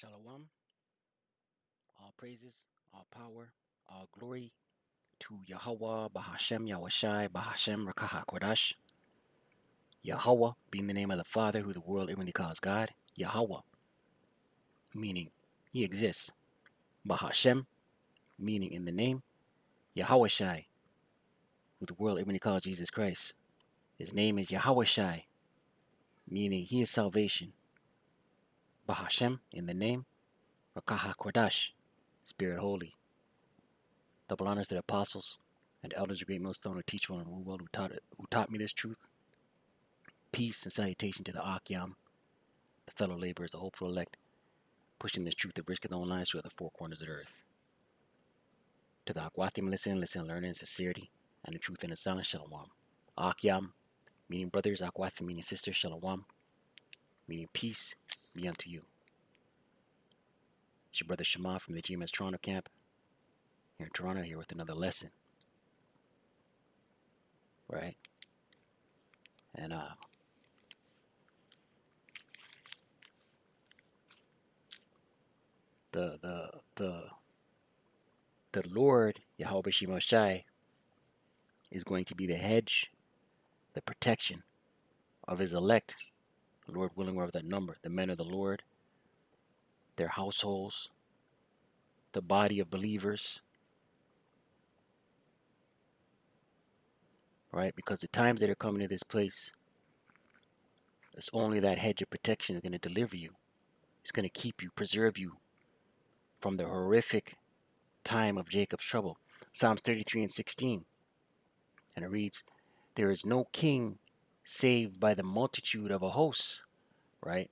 Shalom. All praises, all power, all glory to Yahweh, Bahashem, Yahushai, Bahashem, Rakaha Kodash. Yahweh being the name of the Father who the world inwardly calls God. Yahweh, meaning He exists. Bahashem, meaning in the name. Yahushai, who the world inwardly calls Jesus Christ. His name is Yahushai, meaning He is salvation. Bahashem, in the name. Rakaha Kodash, Spirit Holy. Double honors to the apostles and elders of Great Millstone who teach one and rule well, who taught me this truth. Peace and salutation to the Akyam, the fellow laborers, the hopeful elect, pushing this truth to bridge their own lives throughout the four corners of the earth. To the Akwatim, listen, learning, sincerity, and the truth in the silence, Shalom. Akyam, meaning brothers, Akwatim, meaning sisters, Shalom, meaning peace, be unto you. It's your brother Shema from the GMS Toronto camp, here in Toronto, here with another lesson, right? And the Lord, Yahweh Shai, is going to be the hedge, the protection of his elect, the Lord willing, wherever that number, the men of the Lord, their households, the body of believers, right? Because the times that are coming to this place, it's only that hedge of protection is going to deliver you. It's going to keep you, preserve you from the horrific time of Jacob's trouble. Psalms 33 and 16. And it reads, there is no king saved by the multitude of a host, right?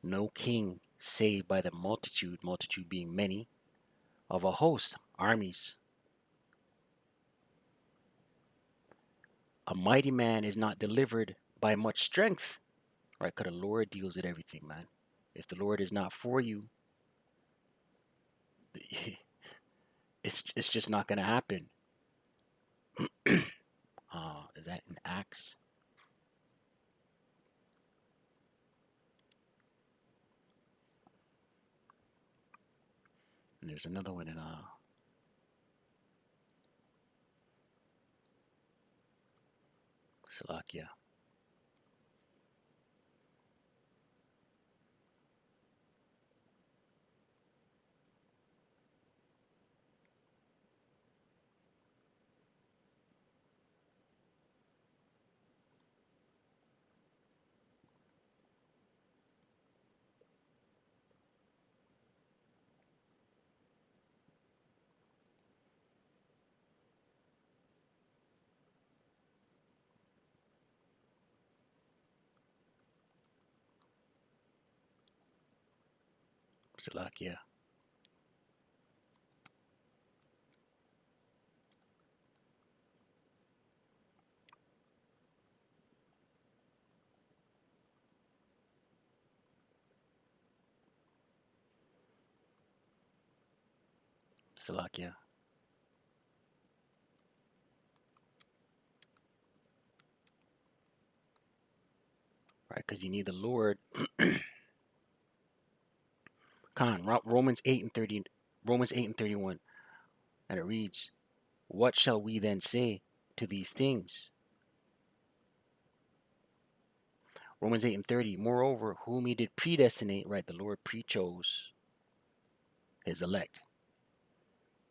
No king saved by the multitude being many, of a host, armies. A mighty man is not delivered by much strength, right? Because the Lord deals with everything, man. If the Lord is not for you, it's just not going to happen. Is that in Acts? And there's another one in Slovakia. Slovakia. Slovakia. Right? Because you need the Lord. Romans 8 and 30, Romans 8 and 31. And it reads, what shall we then say to these things? Romans 8 and 30. Moreover, whom he did predestinate, right? The Lord pre-chose his elect.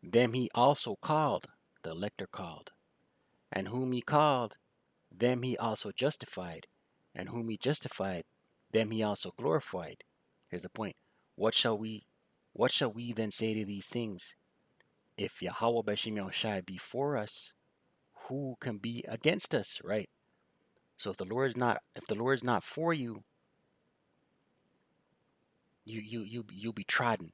Them he also called, the elect are called. And whom he called, them he also justified. And whom he justified, them he also glorified. Here's the point. What shall we then say to these things? If Yahweh B'Shem Yahushai be for us, who can be against us, right? So if the Lord is not for you, you'll be trodden.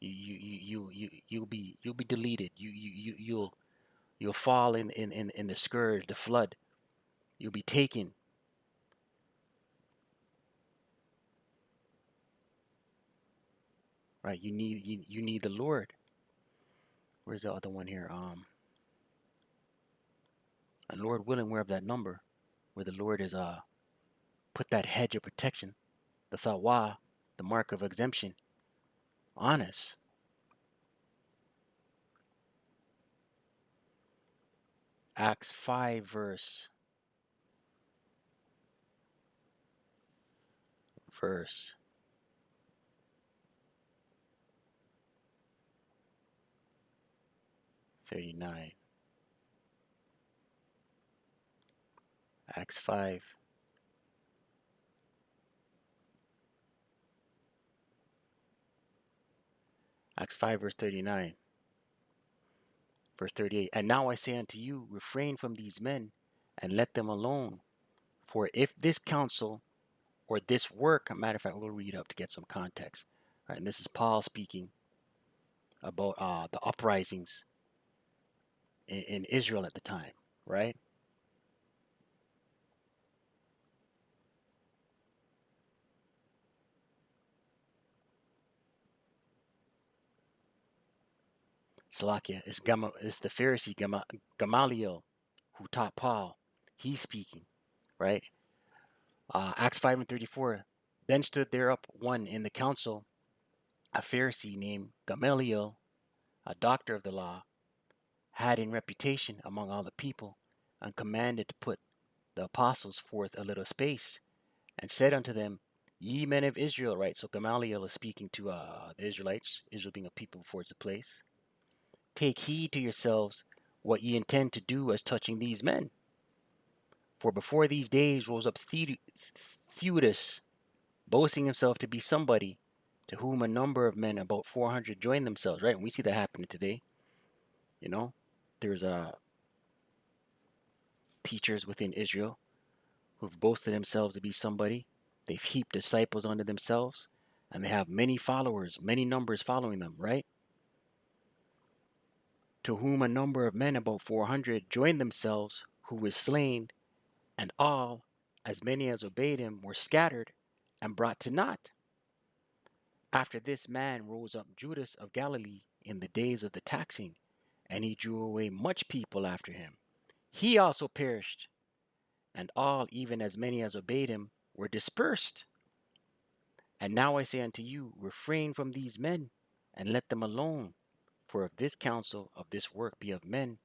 You'll be deleted. You'll fall in the scourge, the flood. You'll be taken. Right? You need the Lord. Where's the other one here? And Lord willing, we're of that number where the Lord is put that hedge of protection, the thawa, the mark of exemption. honest. Acts 5 verse 39. Acts 5. Acts 5 verse 39. Verse 38. And now I say unto you, refrain from these men and let them alone. For if this counsel or this work, matter of fact, we'll read up to get some context. Right, and this is Paul speaking about the uprisings in Israel at the time, right? Salakia is the Pharisee Gamaliel who taught Paul. He's speaking, right? Acts 5 and 34. Then stood there up one in the council, a Pharisee named Gamaliel, a doctor of the law, had in reputation among all the people, and commanded to put the apostles forth a little space, and said unto them, Ye men of Israel, right? So Gamaliel is speaking to the Israelites, Israel being a people before it's a place. Take heed to yourselves what ye intend to do as touching these men. For before these days rose up Theudas, boasting himself to be somebody, to whom a number of men, about 400, joined themselves, right? And we see that happening today. You know, there's teachers within Israel who've boasted themselves to be somebody. They've heaped disciples unto themselves, and they have many followers, many numbers following them, right? To whom a number of men, about 400, joined themselves, who was slain, and all, as many as obeyed him, were scattered and brought to naught. After this man rose up Judas of Galilee in the days of the taxing, and he drew away much people after him. He also perished, and all, even as many as obeyed him, were dispersed. And now I say unto you, refrain from these men, and let them alone. For if this counsel of this work be of men,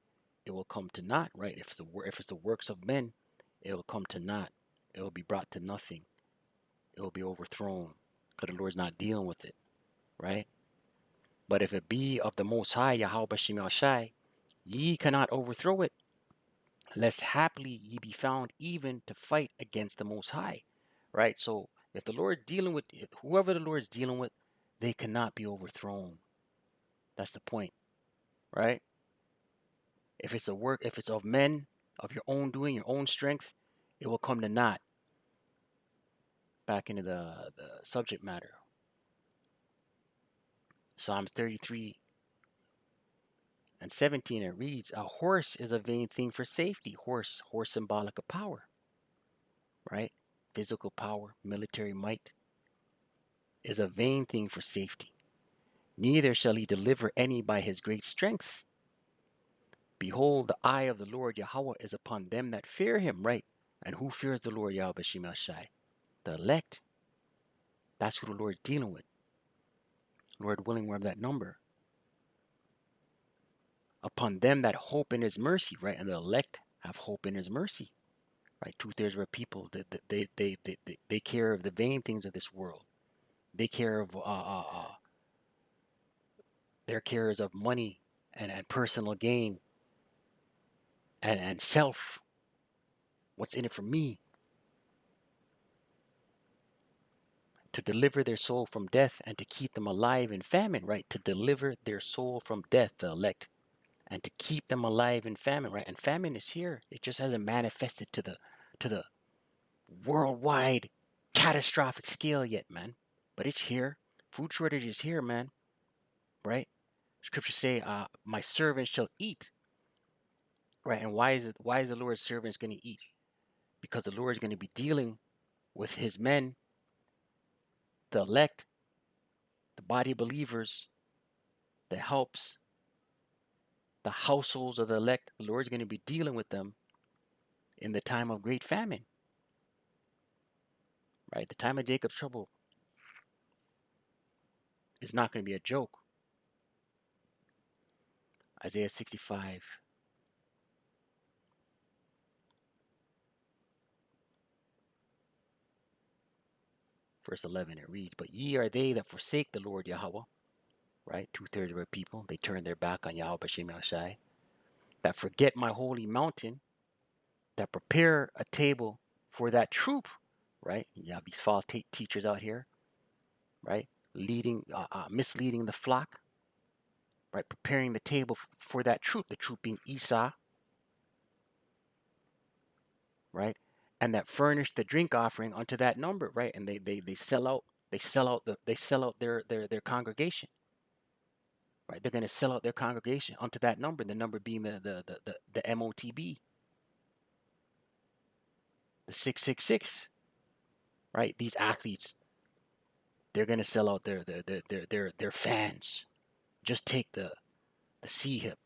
it will come to naught, right? If it's the works of men, it will come to naught. It will be brought to nothing. It will be overthrown, because the Lord's not dealing with it, right? But if it be of the Most High, Yahweh Bashim Shai, ye cannot overthrow it, lest haply ye be found even to fight against the Most High, right? So if the Lord dealing with whoever the Lord is dealing with, they cannot be overthrown. That's the point, right? If it's a work, if it's of men, of your own doing, your own strength, it will come to naught. Back into the subject matter. Psalms 33 and 17, it reads, a horse is a vain thing for safety. Horse symbolic of power, right? Physical power, military might, is a vain thing for safety. Neither shall he deliver any by his great strength. Behold, the eye of the Lord Yahweh is upon them that fear him, right? And who fears the Lord Yahweh Shemel Shai? The elect. That's who the Lord's dealing with. Lord willing, we're of that number. Upon them that hope in his mercy, right? And the elect have hope in his mercy, right? 2/3 of our people, they care of the vain things of this world. They care of their cares of money and personal gain and self. What's in it for me? To deliver their soul from death and to keep them alive in famine, right? To deliver their soul from death, the elect, and to keep them alive in famine, right? And famine is here. It just hasn't manifested to the worldwide catastrophic scale yet, man. But it's here. Food shortage is here, man. Right? Scriptures say, "My servants shall eat." Right? And why is it? Why is the Lord's servants going to eat? Because the Lord is going to be dealing with His men, the elect, the body of believers, the helps, the households of the elect. The Lord is going to be dealing with them in the time of great famine. Right? The time of Jacob's trouble is not going to be a joke. Isaiah 65, verse 11, it reads, "But ye are they that forsake the Lord Yahweh," right? 2/3 of our people, they turn their back on Yahweh B'Shem Yahushai, "that forget my holy mountain, that prepare a table for that troop," right? You have these false teachers out here, right? Misleading the flock, right? Preparing the table for that troop, the troop being Esau, right? And that furnish the drink offering unto that number, right? And they sell out, they sell out their congregation, right? They're going to sell out their congregation unto that number, the number being the MOTB, the 666, right? These athletes, they're going to sell out their fans. Just take the C hip.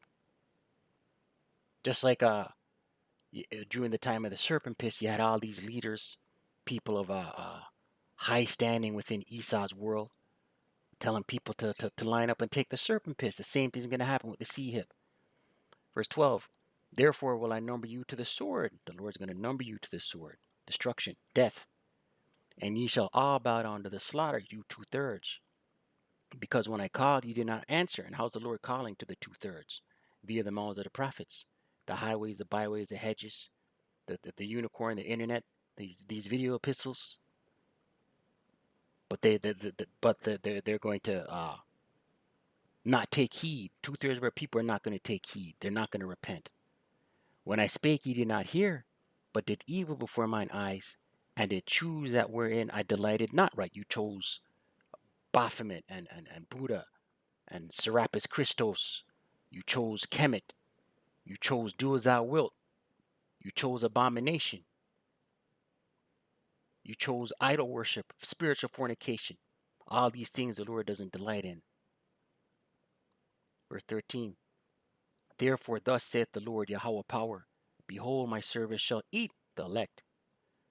Just like during the time of the serpent pits, you had all these leaders, people of high standing within Esau's world, telling people to line up and take the serpent pits. The same thing's going to happen with the C hip. Verse 12, "Therefore will I number you to the sword." The Lord's going to number you to the sword, destruction, death. "And ye shall all bow down to the slaughter, you 2/3. Because when I called, you did not answer." And how's the Lord calling to the 2/3? Via the mouths of the prophets, the highways, the byways, the hedges, the unicorn, the internet, these video epistles. But they're going to not take heed. 2/3 of our people are not going to take heed. They're not going to repent. "When I spake, ye did not hear, but did evil before mine eyes, and did choose that wherein I delighted not." Right? You chose Baphomet and Buddha and Serapis Christos. You chose Kemet. You chose do as thou wilt. You chose abomination. You chose idol worship, spiritual fornication. All these things the Lord doesn't delight in. Verse 13, "Therefore thus saith the Lord Yahweh power, behold, my servants shall eat, the elect,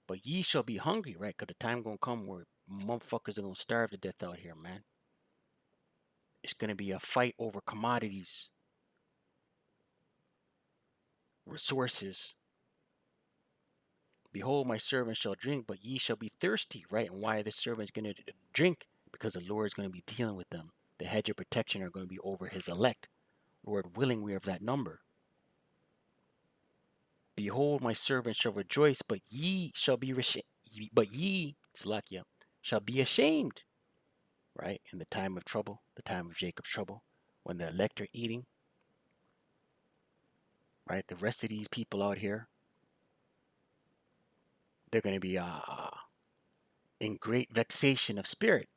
but ye shall be hungry," right? Because the time going to come where motherfuckers are going to starve to death out here, man. It's going to be a fight over commodities, resources. "Behold, my servants shall drink, but ye shall be thirsty," right? And why are the servants going to drink? Because the Lord is going to be dealing with them. The hedge of protection are going to be over his elect. Lord willing, we are of that number. "Behold, my servants shall rejoice, but ye shall be Salakia, shall be ashamed," right? In the time of trouble, the time of Jacob's trouble, when the elect are eating, right? The rest of these people out here, they're going to be in great vexation of spirit.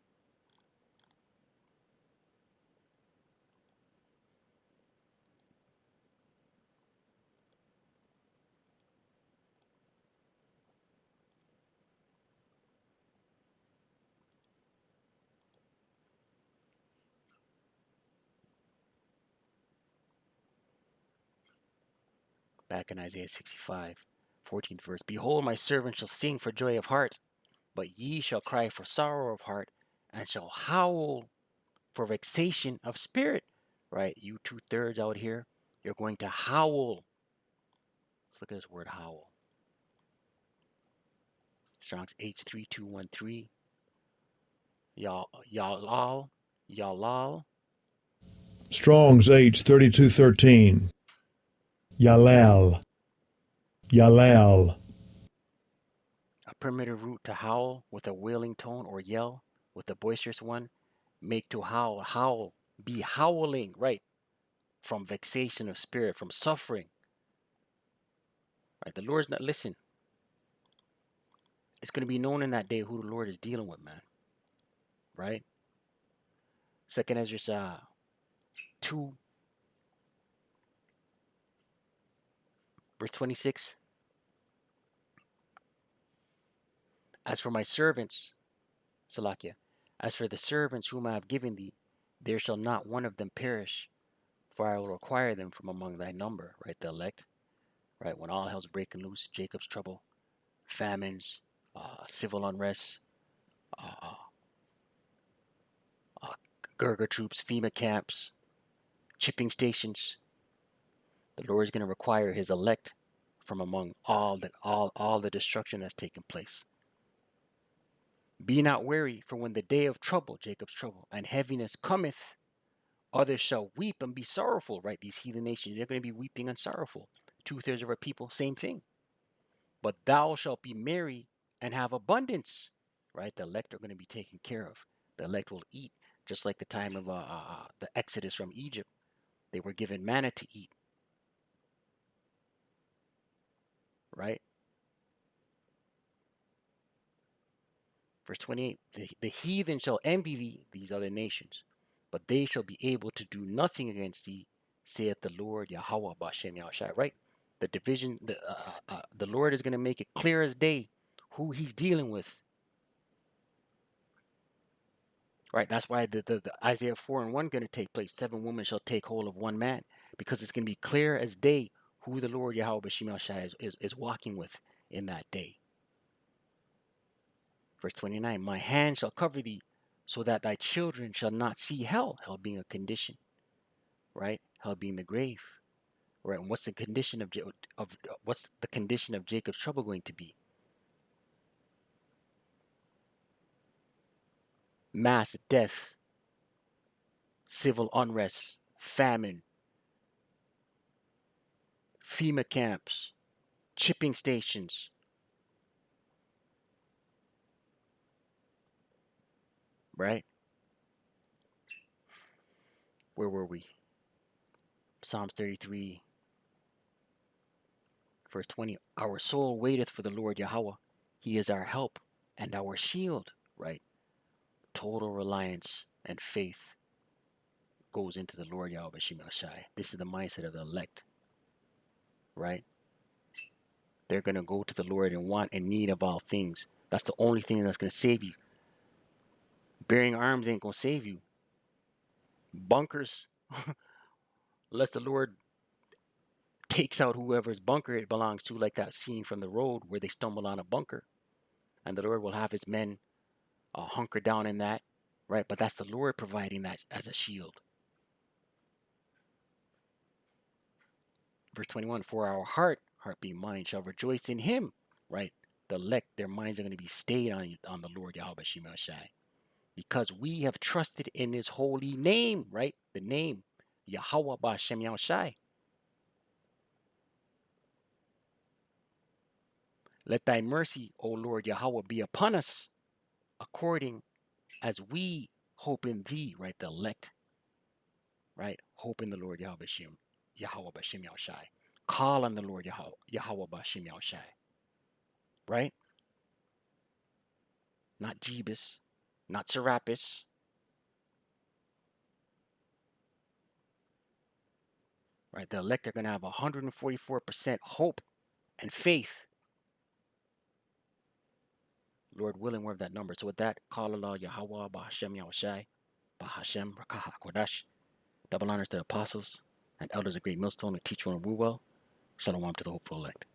Back in Isaiah 65, 14th verse, "Behold, my servant shall sing for joy of heart, but ye shall cry for sorrow of heart, and shall howl for vexation of spirit," right? You 2/3 out here, you're going to howl. Let's look at this word howl. Strong's H3213. Y'all. Strong's H3213. Yalal. A primitive root to howl with a wailing tone, or yell with a boisterous one. Make to howl, be howling, right? From vexation of spirit, from suffering. Right? The Lord's not, listen. It's going to be known in that day who the Lord is dealing with, man. Right? Second Ezra 2, verse 26. "As for my servants," Salakia, "as for the servants whom I have given thee, there shall not one of them perish, for I will acquire them from among thy number," right? The elect, right? When all hell's breaking loose, Jacob's trouble, famines, civil unrest, uh, uh, Gurga troops, FEMA camps, shipping stations. The Lord is going to require his elect from among all the destruction that's taken place. Be not weary, for when the day of trouble, Jacob's trouble, and heaviness cometh, others shall weep and be sorrowful, right? These heathen nations, they're going to be weeping and sorrowful. 2/3 of our people, same thing. But thou shalt be merry and have abundance, right? The elect are going to be taken care of. The elect will eat, just like the time of the Exodus from Egypt. They were given manna to eat, right? Verse 28, the heathen shall envy thee, these other nations, but they shall be able to do nothing against thee, saith the Lord Yahweh Bashem Yahushai, right? The division, the Lord is going to make it clear as day who he's dealing with, right? That's why the Isaiah 4:1 going to take place. 7 women shall take hold of one man, because it's going to be clear as day who the Lord Yahweh Bashem Yahushai is walking with in that day. Verse 29, my hand shall cover thee, so that thy children shall not see hell. Hell being a condition, right? Hell being the grave, right? And what's the condition what's the condition of Jacob's trouble going to be? Mass death, civil unrest, famine, FEMA camps, shipping stations, right? Where were we? Psalms 33, verse 20. Our soul waiteth for the Lord Yahweh. He is our help and our shield, right? Total reliance and faith goes into the Lord Yahweh Shemel Shai. This is the mindset of the elect, right? They're going to go to the Lord and want and need of all things. That's the only thing that's going to save you. Bearing arms ain't going to save you. Bunkers, unless the Lord takes out whoever's bunker it belongs to, like that scene from the road where they stumble on a bunker. And the Lord will have his men hunker down in that, right? But that's the Lord providing that as a shield. Verse 21, for our heart being mine, shall rejoice in him, right? The elect, their minds are going to be stayed on the Lord Yahweh Shema Shai. Because we have trusted in his holy name, right? The name, Yahweh Ba'Shem Yahushai. Let thy mercy, O Lord Yahweh, be upon us, according as we hope in thee, right? The elect, right? Hope in the Lord Yahweh Ba'Shem Yahushai. Call on the Lord Yahweh Ba'Shem Yahushai, right? Not Jebus, not Serapis, right? The elect are going to have 144% hope and faith. Lord willing, we're of that number. So with that, call Allah Yahweh Ba'Hashem Yahushai, Ba'Hashem Rakaha Kodash. Double honors to the apostles and elders of Great Millstone who teach one and rule well. Shalom to the hopeful elect.